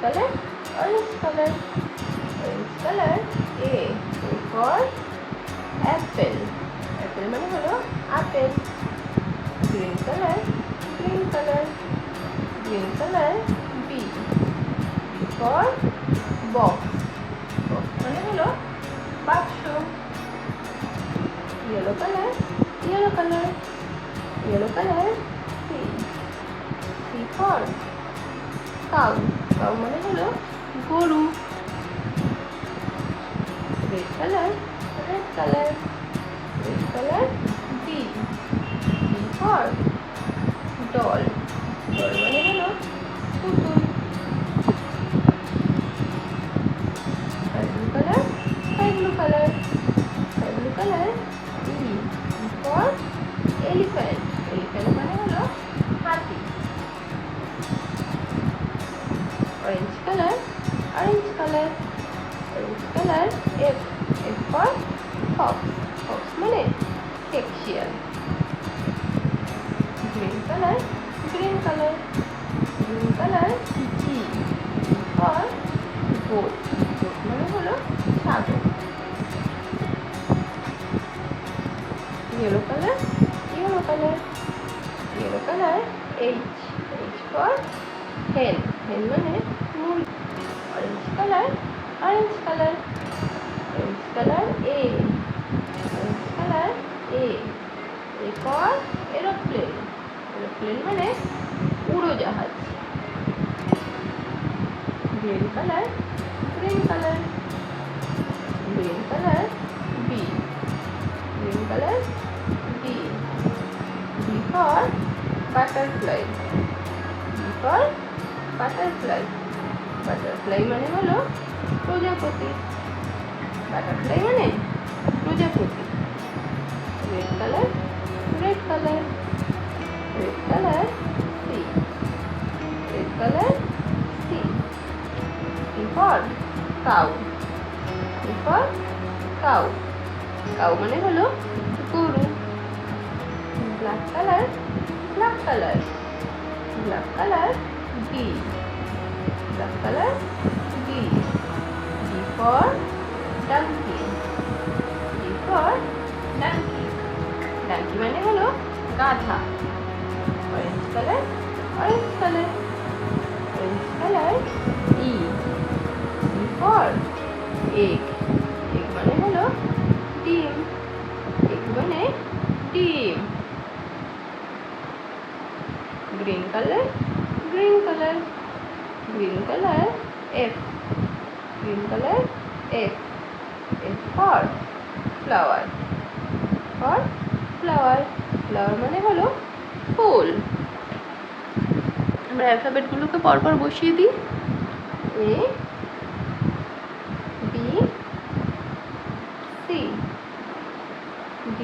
color, orange color. Orange color, A. A for apple. Apple মানে হলো apple. Green color, green color. Green color, B. B for box. Box মানে হলো বাক্স। Yellow color, yellow color. Yellow color, C. C for cow. Cow মানে হলো গরু। Red color, red color. Red color, B. B for doll. Doll মানে হলো পুতুল। Sky blue color, sky blue color. Sky blue color, E. E for elephant. Elephant মানে হলো হাতি। Orange color, orange color. Orange color, F. F for fox. Fox মানে শিয়াল। Green color, green color. Green color, G. G for goat. Goat মানে হলো ছাগল। Yellow color, yellow color. Yellow color, H. H for hen. Hen মানে মুরগি। Orange color, orange color. Orange color, A. Orange color, A. A for aeroplane. Aeroplane মানে উড়োজাহাজ। Green color, green color. Green color, B. Green color, B. B for butterfly. B for butterfly. Butterfly মানে হলো প্রজাপতি। Butterfly মানে প্রজাপতি। Red color, red color. Red color, C. Red color, C. C for cow. C for cow. Cow মানে হলো গরু। Black color, black color. Black color, B. Black color, B. D for donkey. D for donkey. Donkey মানে হলো গাধা। Orange color, orange color. Orange color, E. E for egg. Egg মানে হলো ডিম। Egg মানে ডিম। Green color, green color. Green color, F. Green color, F. F for flower. For flower. Flower মানে হলো ফুল। আমরা অ্যালফাবেটগুলোকে পরপর বসিয়ে দিই। A, B, C, D,